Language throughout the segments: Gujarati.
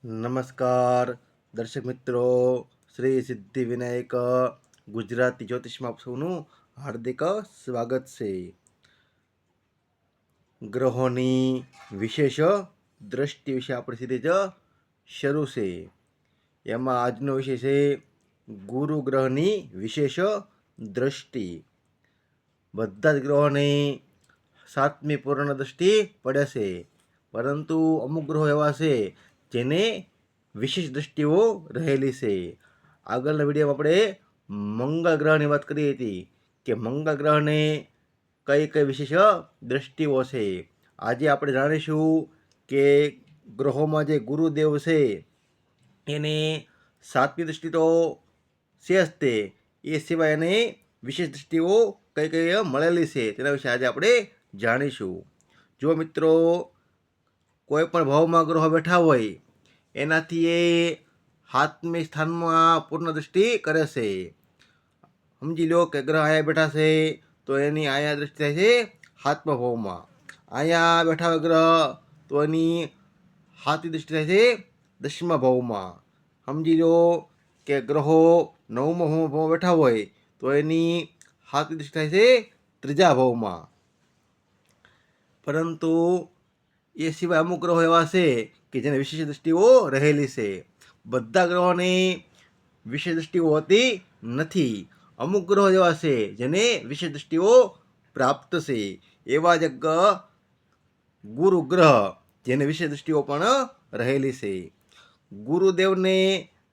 નમસ્કાર દર્શક મિત્રો, શ્રી સિદ્ધિવિનાયક ગુજરાતી જ્યોતિષમાં આપ સૌનું હાર્દિક સ્વાગત છે. ગ્રહોની વિશેષ દ્રષ્ટિ વિશે આપણી સિરીઝ શરૂ છે. એમાં આજનો વિષય છે ગુરુ ગ્રહની વિશેષ દ્રષ્ટિ. બધા જ ગ્રહોની 7મી પૂર્ણ દ્રષ્ટિ પડે છે, પરંતુ અમુક ગ્રહો એવા છે જેને વિશેષ દ્રષ્ટિઓ રહેલી છે. આગળના વિડીયોમાં આપણે મંગળ ગ્રહની વાત કરી હતી કે મંગળ ગ્રહને કઈ કઈ વિશેષ દ્રષ્ટિઓ છે. આજે આપણે જાણીશું કે ગ્રહોમાં જે ગુરુદેવ છે એને 7મી દ્રષ્ટિ તો છે જ તે, એ સિવાય એને વિશેષ દ્રષ્ટિઓ કઈ કઈ મળેલી છે તેના વિશે આજે આપણે જાણીશું. જો મિત્રો, કોઈ પણ ભાવમાં ગ્રહો બેઠા હોય એનાથી એ 7મી સ્થાનમાં પૂર્ણ દ્રષ્ટિ કરે છે. સમજી લો કે ગ્રહ અહીંયા બેઠા છે તો એની અહીંયા દ્રષ્ટિ થાય છે 7મા ભાવમાં. અહીંયા બેઠા હોય ગ્રહ તો એની 7મી દ્રષ્ટિ થાય છે 10મા ભાવમાં. સમજી લો કે ગ્રહો 9મા ભાવમાં બેઠા હોય તો એની 7મી દ્રષ્ટિ થાય છે 3જા ભાવમાં. પરંતુ એ સિવાય અમુક ગ્રહો એવા છે કે જેને વિશેષ દ્રષ્ટિઓ રહેલી છે. બધા ગ્રહોની વિશેષ દ્રષ્ટિઓ હોતી નથી. અમુક ગ્રહો એવા છે જેને વિશેષ દ્રષ્ટિઓ પ્રાપ્ત છે. એવા જ ગુરુ ગ્રહ જેને વિશેષ દ્રષ્ટિઓ પણ રહેલી છે. ગુરુદેવને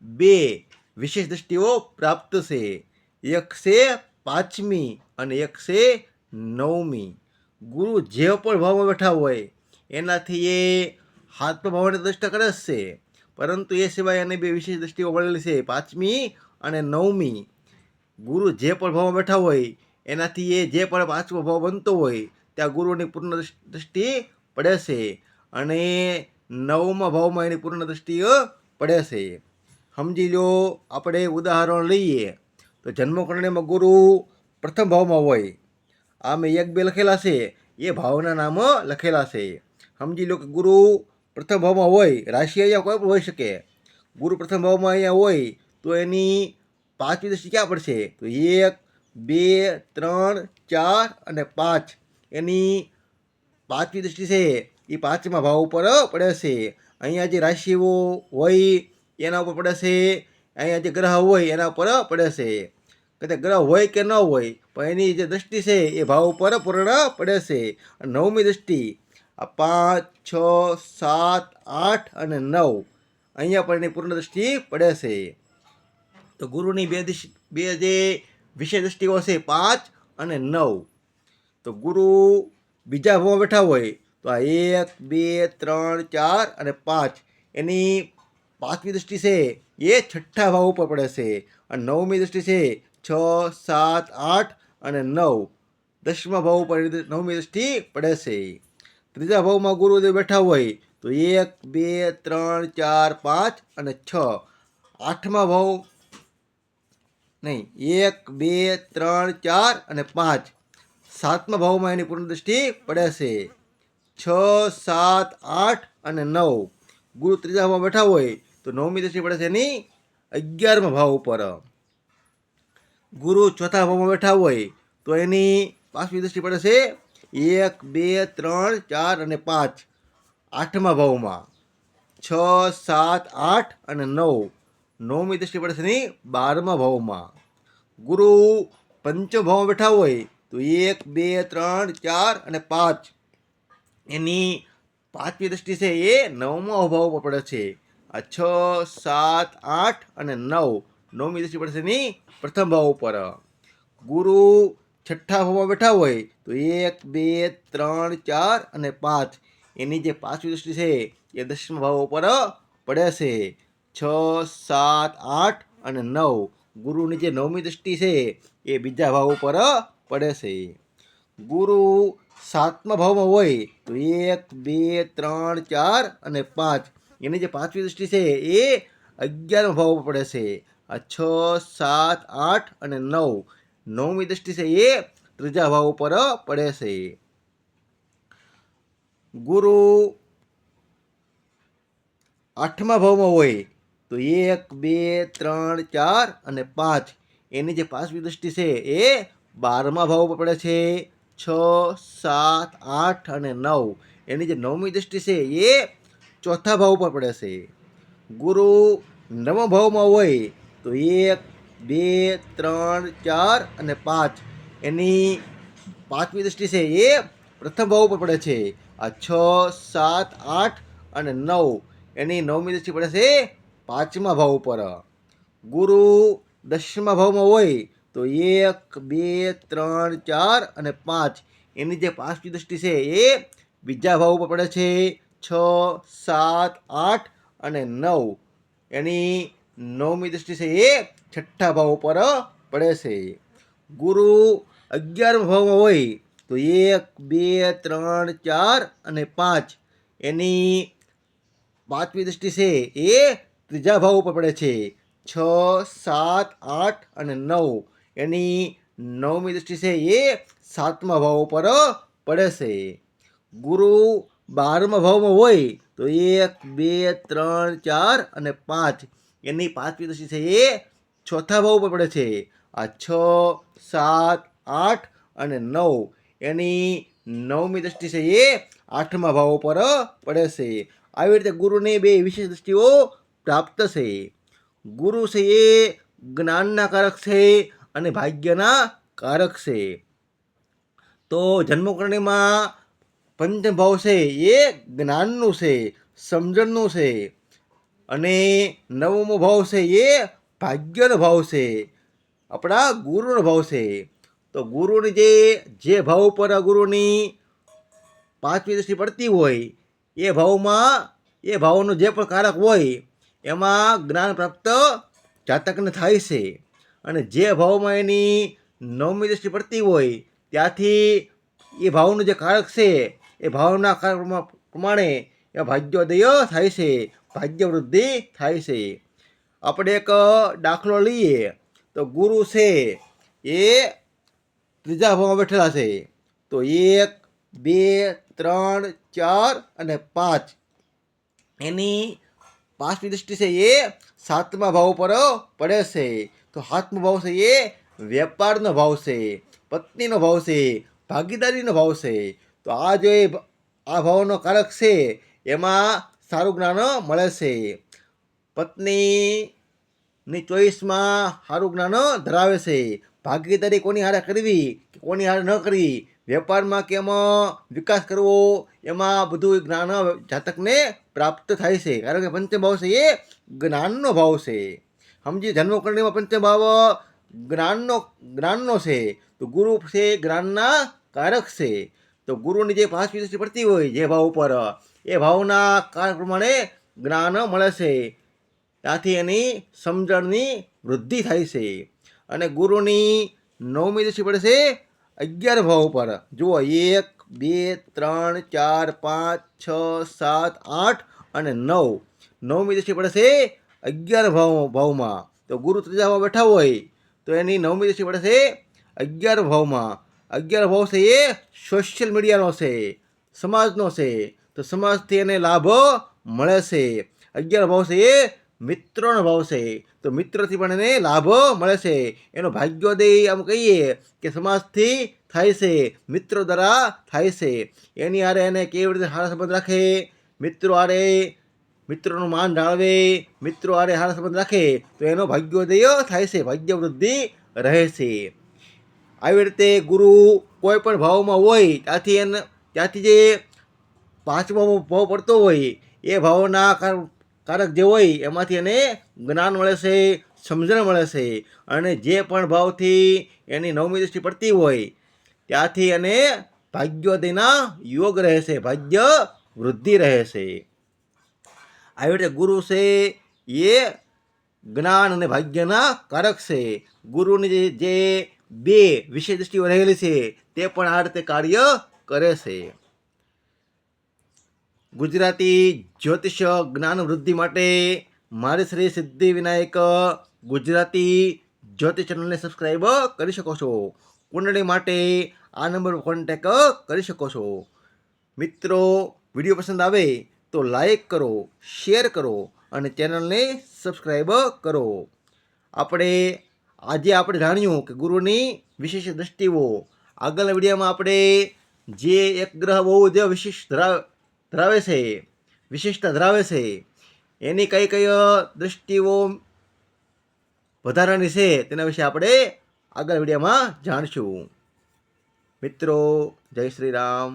2 વિશેષ દ્રષ્ટિઓ પ્રાપ્ત છે. એક છે 5મી અને એક છે 9મી. ગુરુ જે પણ ભાવમાં બેઠા હોય એનાથી એ 7મા ભાવની દ્રષ્ટિ કરે જ છે, પરંતુ એ સિવાય એને 2 વિશેષ દ્રષ્ટિઓ મળેલી છે, 5મી અને 9મી. ગુરુ જે પણ ભાવમાં બેઠા હોય એનાથી એ જે પણ 5મો ભાવ બનતો હોય ત્યાં ગુરુની પૂર્ણ દ્રષ્ટિ પડે છે અને 9મા ભાવમાં એની પૂર્ણ દ્રષ્ટિ પડે છે. સમજી લો, આપણે ઉદાહરણ લઈએ તો જન્મકુંડળીમાં ગુરુ પ્રથમ ભાવમાં હોય. આ મેં 1 2 લખેલા છે, એ ભાવના નામ લખેલા છે. સમજી લો કે ગુરુ પ્રથમ ભાવમાં હોય, રાશિ અહીંયા કોઈ પણ હોઈ શકે. ગુરુ પ્રથમ ભાવમાં અહીંયા હોય તો એની 5મી દ્રષ્ટિ ક્યાં પડશે? તો 1 2 3 4 અને 5. એની 5મી દ્રષ્ટિ છે એ 5મા ભાવ ઉપર પડે છે. અહીંયા જે રાશિઓ હોય એના ઉપર પડે છે, અહીંયા જે ગ્રહ હોય એના ઉપર પડે છે. કદાચ ગ્રહ હોય કે ન હોય પણ એની જે દ્રષ્ટિ છે એ ભાવ ઉપર પૂર્ણ પડે છે. 9મી દ્રષ્ટિ આ 5 6 7 8 અને 9 અહીંયા પણ એની પૂર્ણ દ્રષ્ટિ પડે છે. તો ગુરુની બે જે વિશેષ દ્રષ્ટિઓ છે 5 અને 9. તો ગુરુ બીજા ભાવમાં બેઠા હોય તો આ 1 2 3 4 અને 5 એની 5મી દ્રષ્ટિ છે એ 6ઠ્ઠા ભાવ ઉપર પડે છે અને 9મી દ્રષ્ટિ છે 6 7 8 અને 9 10મા ભાવ ઉપર 9મી દ્રષ્ટિ પડે છે. 3જા ભાવમાં ગુરુદેવ બેઠા હોય તો 1 2 3 4 5 અને 6. 8મા ભાવ નહીં, 1 2 3 4 અને 5. 7મા ભાવમાં એની પૂર્ણ દ્રષ્ટિ પડે છે. 6 7 8 અને 9. ગુરુ 3જા ભાવમાં બેઠા હોય તો 9મી દ્રષ્ટિ પડે છે એની 11મા ભાવ ઉપર. ગુરુ 4થા ભાવમાં બેઠા હોય તો એની 5મી દ્રષ્ટિ પડે છે 1 2 3 4 અને 5. 8મા ભાવમાં 6 7 8 અને 9. 9મી દ્રષ્ટિ પડે છે એની 12મા ભાવમાં. ગુરુ પંચમ ભાવમાં બેઠા હોય તો 1 2 3 4 અને 5. એની 5મી દ્રષ્ટિ છે એ 9મા ભાવ પર પડે છે. આ 6 7 8 અને 9. 9મી દ્રષ્ટિ પડે છે એની પ્રથમ ભાવ ઉપર. ગુરુ 6ઠ્ઠા ભાવમાં બેઠા હોય તો 1 2 3 4 અને 5. એની જે 5મી દ્રષ્ટિ છે એ 10મા ભાવ ઉપર પડે છે. 6 7 8 અને 9. ગુરુની જે 9મી દ્રષ્ટિ છે એ બીજા ભાવ ઉપર પડે છે. ગુરુ 7મા ભાવમાં હોય તો 1 2 3 4 અને 5. એની જે 5મી દ્રષ્ટિ છે એ 11મા ભાવ ઉપર પડે છે. આ 6 7 8 અને 9. 9મી દ્રષ્ટિ છે એ 3જા ભાવ ઉપર પડે છે. ગુરુ આઠમા ભાવમાં હોય તો 1, 2, 3, 4 અને 5 એની જે પાંચમી દૃષ્ટિ છે એ 12મા ભાવ ઉપર પડે છે. 6, 7, 8 અને 9 એની જે નવમી દૃષ્ટિ છે એ ચોથા ભાવ ઉપર પડે છે. ગુરુ નવમા ભાવમાં હોય તો 1, 2, 3, 4 અને 5 એની પાંચમી દૃષ્ટિ છે એ પ્રથમ ભાવ ઉપર પડે છે. આ 6, 7, 8 અને 9 એની નવમી દૃષ્ટિ પડે છે પાંચમા ભાવ ઉપર. ગુરુ દસમા ભાવમાં હોય તો 1, 2, 3, 4 અને 5 એની જે પાંચમી દૃષ્ટિ છે એ બીજા ભાવ ઉપર પડે છે. 6, 7, 8 અને 9 એની નવમી દૃષ્ટિ છે એ છઠ્ઠા ભાવ ઉપર પડે છે. ગુરુ 11મા ભાવમાં હોય તો 1, 2, 3, 4 અને 5 એની પાંચમી દૃષ્ટિ છે એ ત્રીજા ભાવ ઉપર પડે છે. 6, 7, 8 અને 9 એની નવમી દૃષ્ટિ છે એ સાતમા ભાવ ઉપર પડે છે. ગુરુ 12મા ભાવમાં હોય તો 1, 2, 3, 4 અને 5 એની પાંચમી દૃષ્ટિ છે એ ચોથા ભાવ ઉપર પડે છે. આ 6, 7, 8 અને 9 એની નવમી દૃષ્ટિ છે એ આઠમા ભાવ ઉપર પડે છે. આવી રીતે ગુરુની બે વિશેષ દૃષ્ટિઓ પ્રાપ્ત છે. ગુરુ છે એ જ્ઞાનના કારક છે અને ભાગ્યના કારક છે. તો જન્મકુંડળીમાં પંચમ ભાવ છે એ જ્ઞાનનું છે, સમજણનું છે, અને નવમો ભાવ છે એ ભાગ્યનો ભાવ છે, આપણા ગુરુનો ભાવ છે. તો ગુરુની જે ભાવ ઉપર ગુરુની પાંચમી દૃષ્ટિ પડતી હોય એ ભાવનો જે પણ કારક હોય એમાં જ્ઞાન પ્રાપ્ત જાતકને થાય છે. અને જે ભાવમાં એની નવમી દૃષ્ટિ પડતી હોય ત્યાંથી એ ભાવનું જે કારક છે એ ભાવના કારક પ્રમાણે એ ભાગ્યોદય થાય છે, ભાગ્ય વૃદ્ધિ થાય છે. આપણે એક દાખલો લઈએ તો ગુરુ છે એ ત્રીજા ભાવમાં બેઠેલા છે. તો 1, 2, 3, 4 અને 5 એની પાંચમી દૃષ્ટિ છે એ સાતમા ભાવ પર પડે છે. તો સાતમો ભાવ છે એ વેપારનો ભાવ છે, પત્નીનો ભાવ છે, ભાગીદારીનો ભાવ છે. તો આ જો આ ભાવનો કારક છે એમાં સારું જ્ઞાન મળે છે. પત્નીની ચોઈસમાં સારું જ્ઞાન ધરાવે છે. ભાગીદારી કોની હારે કરવી કે કોની હારે ન કરવી, વેપારમાં કેમ વિકાસ કરવો, એમાં બધું જ્ઞાન જાતકને પ્રાપ્ત થાય છે. કારણ કે પંચમ ભાવ છે એ જ્ઞાનનો ભાવ છે. સમજી, જન્મકુંડળીમાં પંચમ ભાવ જ્ઞાનનો છે. તો ગુરુ છે જ્ઞાનના કારક છે. તો ગુરુની જે પાંચમી દૃષ્ટિ પડતી હોય જે ભાવ ઉપર એ ભાવના કારક પ્રમાણે જ્ઞાન મળે છે. ત્યાંથી એની સમજણની વૃદ્ધિ થાય છે. અને ગુરુની નવમી દૃષ્ટિ પડે છે 11 ભાવ ઉપર. જુઓ 1, 2, 3, 4, 5, 6, 7, 8 અને 9 નવમી દૃષ્ટિ પડે છે 11 ભાવમાં. તો ગુરુ ત્રીજા ભાવ બેઠા હોય તો એની નવમી દૃષ્ટિ પડે છે 11 ભાવમાં. 11 ભાવ છે એ સોશિયલ મીડિયાનો છે, સમાજનો છે. તો સમાજથી એને લાભ મળે છે. 11 ભાવ છે એ મિત્રોનો ભાવ છે. તો મિત્રથી પણ એને લાભ મળે છે. એનો ભાગ્યોદય આમ કહીએ કે સમાજથી થાય છે, મિત્રો દ્વારા થાય છે. એની હારે એને કેવી રીતે સારા સંબંધ રાખે, મિત્રોનું માન જાળવે, મિત્રો હારે સારા સંબંધ રાખે તો એનો ભાગ્યોદય થાય છે, ભાગ્ય વૃદ્ધિ રહે છે. આવી રીતે ગુરુ કોઈ પણ ભાવમાં હોય ત્યાંથી જે પાંચમો ભાવ પડતો હોય એ ભાવના કારક જે હોય એમાંથી એને જ્ઞાન મળે છે, સમજણ મળે છે. અને જે પણ ભાવથી એની નવમી દૃષ્ટિ પડતી હોય ત્યાંથી એને ભાગ્યોદયના યોગ રહે છે, ભાગ્ય વૃદ્ધિ રહે છે. આવી રીતે ગુરુ છે એ જ્ઞાન અને ભાગ્યના કારક છે. ગુરુની જે બે વિષય દૃષ્ટિઓ રહેલી છે તે પણ આ રીતે કાર્ય કરે છે. ગુજરાતી જ્યોતિષ જ્ઞાન વૃદ્ધિ માટે મારી શ્રી સિદ્ધિ વિનાયક ગુજરાતી જ્યોતિષ ચેનલને સબસ્ક્રાઈબ કરી શકો છો. કુંડળી માટે આ નંબર પર કોન્ટેક કરી શકો છો. મિત્રો, વિડીયો પસંદ આવે તો લાઈક કરો, શેર કરો અને ચેનલને સબસ્ક્રાઈબ કરો. આપણે જાણ્યું કે ગુરુની વિશેષ દ્રષ્ટિઓ. આગળના વિડીયોમાં આપણે જે એક ગ્રહ બહુ જ વિશિષ્ટતા ધરાવે છે એની કઈ કઈ દ્રષ્ટિઓ વધારાની છે તેના વિશે આપણે આગળ વિડીયોમાં જાણશું. મિત્રો, જય શ્રી રામ.